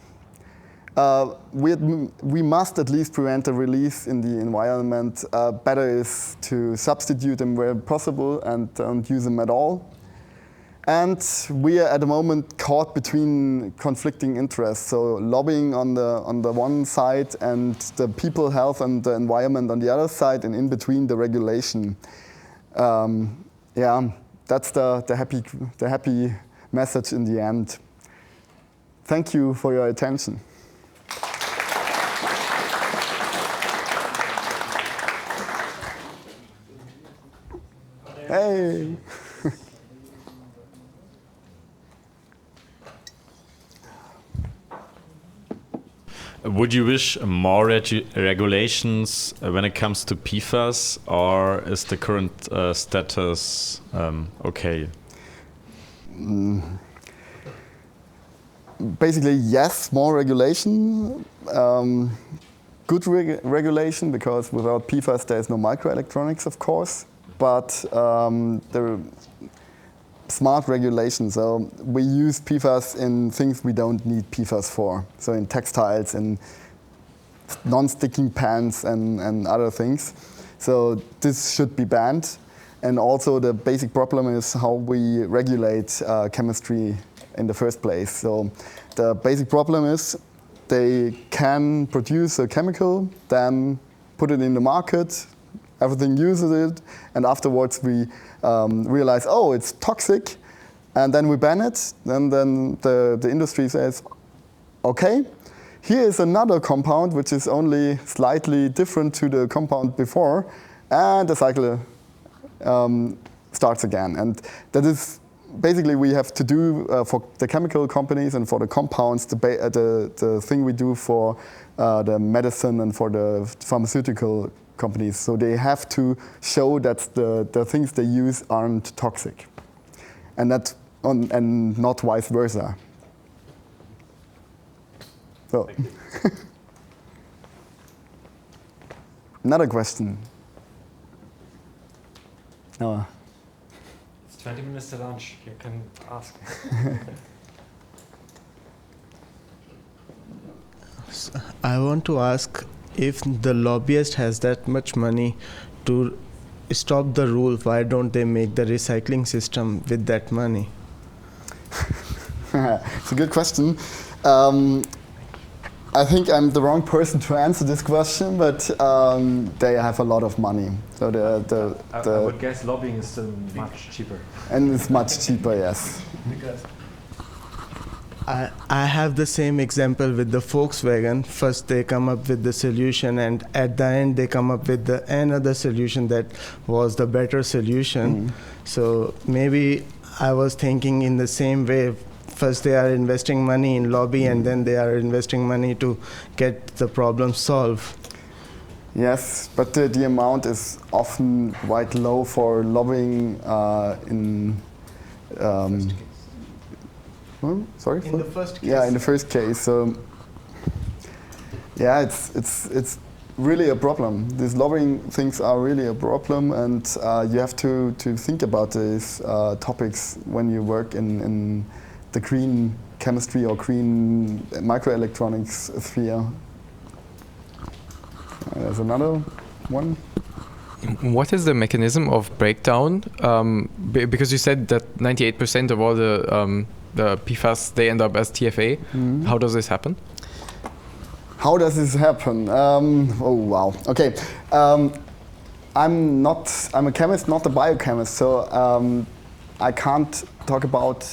We must at least prevent the release in the environment. Better is to substitute them where possible and don't use them at all. And we are at the moment caught between conflicting interests. So lobbying on the one side and the people health and the environment on the other side, and in between the regulation. That's the happy message in the end. Thank you for your attention. Hey. Would you wish more regulations when it comes to PFAS, or is the current status okay? Basically, yes, more regulation. Good regulation, because without PFAS there is no microelectronics, of course. But there are smart regulation. So we use PFAS in things we don't need PFAS for. So in textiles, in non-sticking pans and other things. So this should be banned. And also the basic problem is how we regulate chemistry in the first place. So the basic problem is they can produce a chemical, then put it in the market, everything uses it, and afterwards we realize, oh, it's toxic, and then we ban it, and then the industry says, okay, here is another compound which is only slightly different to the compound before, and the cycle starts again. And that is basically we have to do for the chemical companies and for the compounds the thing we do for the medicine and for the pharmaceutical companies. So they have to show that the things they use aren't toxic, and and not vice versa. So, another question. No. It's 20 minutes to lunch. You can ask. I want to ask if the lobbyist has that much money to stop the rule, why don't they make the recycling system with that money? It's a good question. I think I'm the wrong person to answer this question, but they have a lot of money. So I would guess lobbying is still much cheaper. And it's much cheaper, yes. Because I have the same example with the Volkswagen. First they come up with the solution, and at the end they come up with another solution that was the better solution. So maybe I was thinking in the same way. First they are investing money in lobby, and then they are investing money to get the problem solved. Yes, but the amount is often quite low for lobbying sorry? In the first case. Yeah, in the first case. So yeah, it's really a problem. These lobbying things are really a problem, and you have to think about these topics when you work in the green chemistry or green microelectronics sphere. There's another one. What is the mechanism of breakdown? Because you said that 98% of all the PFAS, they end up as TFA. How does this happen? How does this happen? Oh wow. Okay. I'm a chemist, not a biochemist, so I can't talk about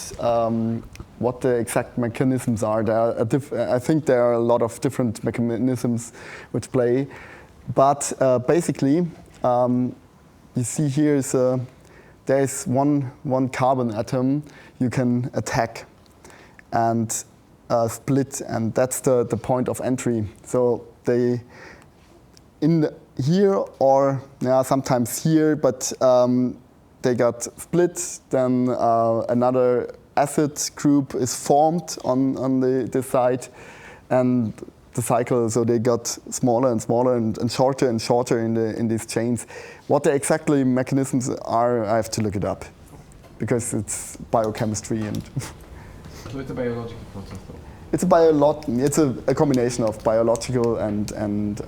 what the exact mechanisms are. I think there are a lot of different mechanisms which play, but basically, you see here there is one carbon atom you can attack and split, and that's the point of entry. So they here or sometimes here, but they got split. Then another acid group is formed on the side, and the cycle. So they got smaller and smaller and shorter in these chains. What the exactly mechanisms are, I have to look it up, because it's biochemistry and. So it's a biological process, though. It's a combination of biological and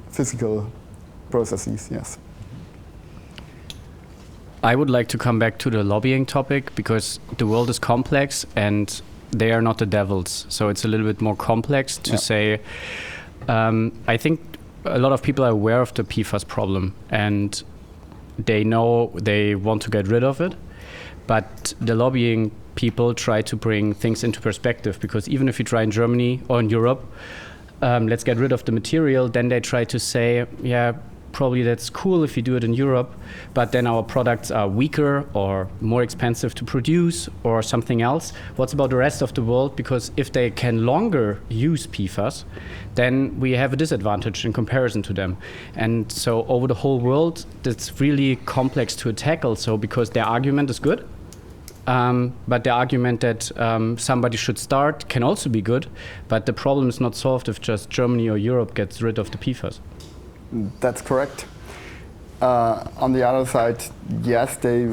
physical processes. Yes. I would like to come back to the lobbying topic, because the world is complex and they are not the devils. So it's a little bit more complex to say. I think a lot of people are aware of the PFAS problem and they know they want to get rid of it. But the lobbying people try to bring things into perspective, because even if you try in Germany or in Europe, let's get rid of the material, then they try to say, yeah, probably that's cool if you do it in Europe, but then our products are weaker or more expensive to produce or something else. What's about the rest of the world? Because if they can longer use PFAS, then we have a disadvantage in comparison to them. And so over the whole world, that's really complex to tackle. So because their argument is good, but the argument that somebody should start can also be good, but the problem is not solved if just Germany or Europe gets rid of the PFAS. That's correct. On the other side, yes, they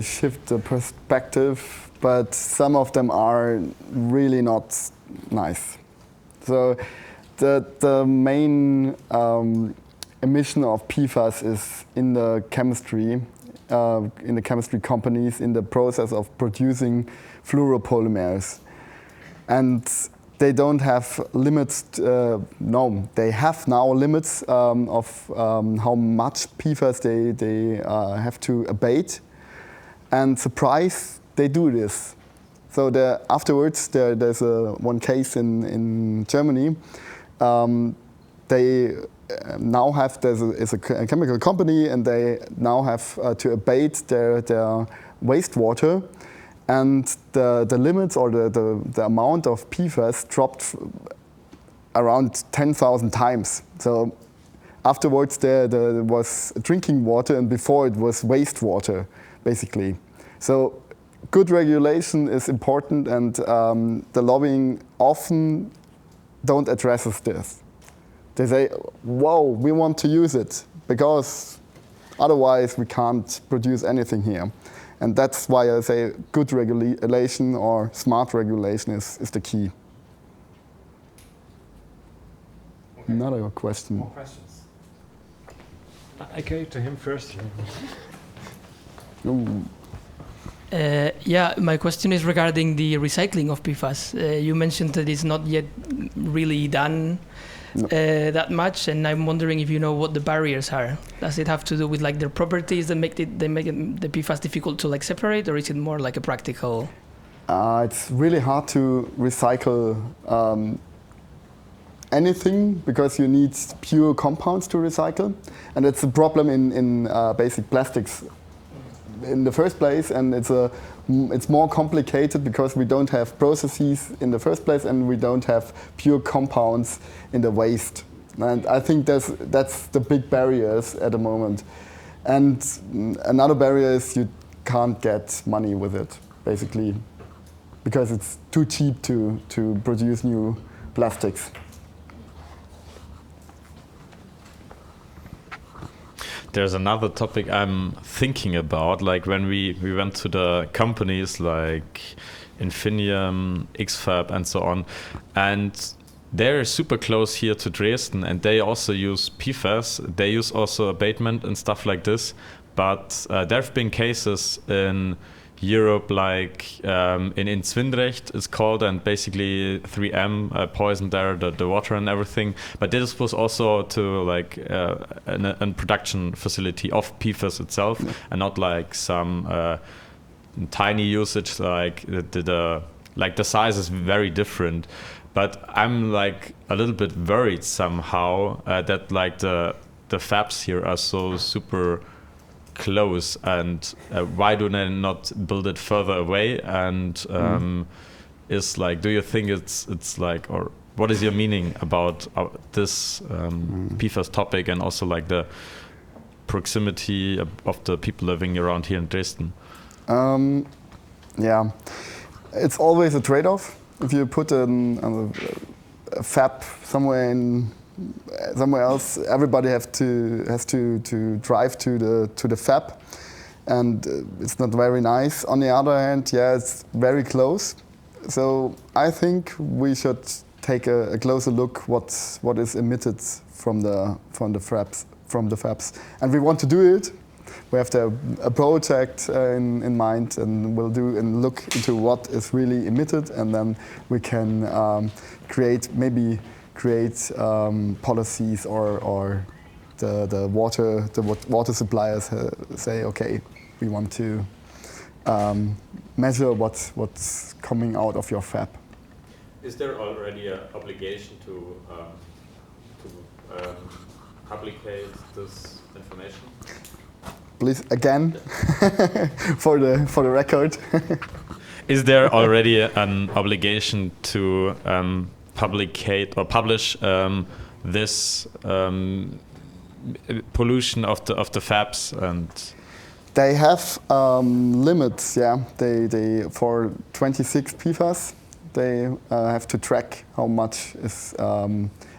shift the perspective, but some of them are really not nice. So the main emission of PFAS is in the chemistry companies, in the process of producing fluoropolymers. And they don't have limits. No, they have now limits of how much PFAS they have to abate. And surprise, they do this. So afterwards, there's one case in Germany. They now have, it's a chemical company, and they now have to abate their wastewater. And the limits or the amount of PFAS dropped around 10,000 times. So afterwards there was drinking water, and before it was wastewater, basically. So good regulation is important, and the lobbying often don't address this. They say, whoa, we want to use it, because otherwise we can't produce anything here. And that's why I say good regulation or smart regulation is the key. Okay. Another question. More questions? I gave to him first. Yeah, my question is regarding the recycling of PFAS. You mentioned that it's not yet really done that much, and I'm wondering if you know what the barriers are. Does it have to do with like their properties that make the PFAS difficult to like separate, or is it more like a practical? It's really hard to recycle anything, because you need pure compounds to recycle, and it's a problem in basic plastics in the first place, and it's more complicated because we don't have processes in the first place, and we don't have pure compounds in the waste. And I think that's the big barriers at the moment. And another barrier is you can't get money with it, basically, because it's too cheap to produce new plastics. There's another topic I'm thinking about, like when we went to the companies like Infineum, X-Fab and so on, and they're super close here to Dresden, and they also use PFAS, they use also abatement and stuff like this, but there have been cases in Europe, like in Zwindrecht it's called, and basically 3M poisoned there the water and everything. But this was also to like a production facility of PFAS itself, and not like some tiny usage. Like the size is very different. But I'm like a little bit worried somehow that like the fabs here are so super close, and why do they not build it further away? And is like, do you think it's like, or what is your meaning about this PFAS topic, and also like the proximity of the people living around here in Dresden? Yeah, it's always a trade-off. If you put a fab somewhere else, everybody has to drive to the fab, and it's not very nice. On the other hand, yeah, it's very close. So I think we should take a closer look what is emitted from the fabs, and we want to do it. We have a project in mind, and we'll look into what is really emitted, and then we can create policies, or the water suppliers say, okay, we want to measure what's coming out of your fab. Is there already an obligation to publicate this information? Please, again, for the record. Is there already an obligation to publicate or publish this pollution of the fabs? And they have limits. Yeah, they for 26 PFAS, they have to track how much is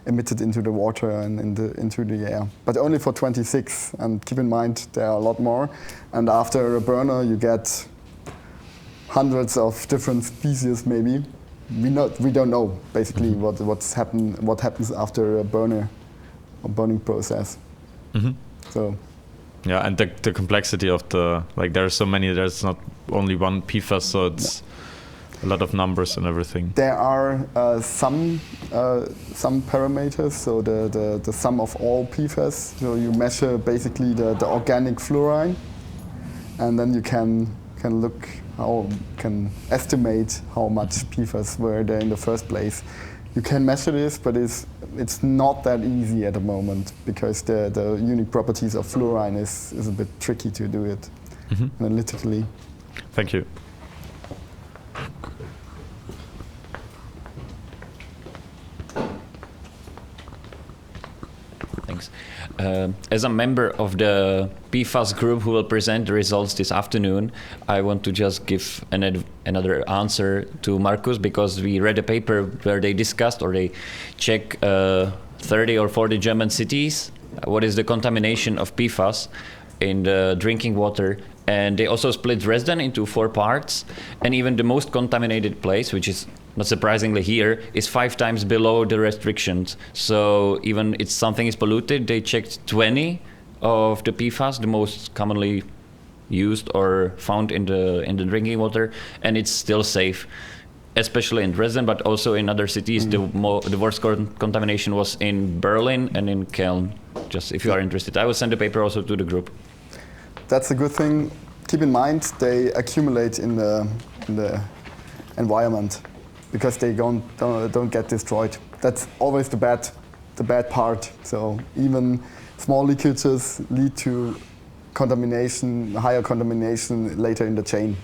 emitted into the water and into the air, but only for 26. And keep in mind, there are a lot more. And after a burner, you get hundreds of different species. Maybe we don't know basically what happens after a burning process. Mm-hmm. So. Yeah, and the complexity of there's so many. There's not only one PFAS, so it's. a lot of numbers and everything. There are some parameters, so the sum of all PFAS. So you measure basically the organic fluorine, and then you can estimate how much PFAS were there in the first place. You can measure this, but it's not that easy at the moment because the unique properties of fluorine is a bit tricky to do it analytically. Thank you. Thanks. As a member of the PFAS group who will present the results this afternoon, I want to just give another answer to Markus, because we read a paper where they discussed, or they check 30 or 40 German cities, what is the contamination of PFAS in the drinking water. And they also split Dresden into 4 parts, and even the most contaminated place, which is not surprisingly here, is 5 times below the restrictions. So even if something is polluted, they checked 20 of the PFAS, the most commonly used or found in the drinking water, and it's still safe, especially in Dresden, but also in other cities. The worst contamination was in Berlin and in Köln. Just if you are interested, I will send the paper also to the group. That's a good thing. Keep in mind they accumulate in the environment because they don't get destroyed. That's always the bad part. So even small leakages lead to contamination, higher contamination later in the chain.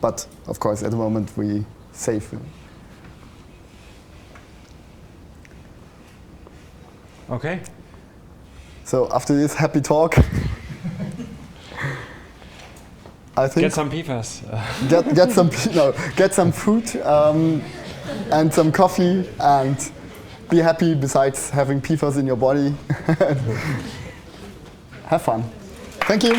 But of course, at the moment we save. Okay. So after this happy talk, I think Get some PFAS. get some food and some coffee and be happy. Besides having PFAS in your body, have fun. Thank you.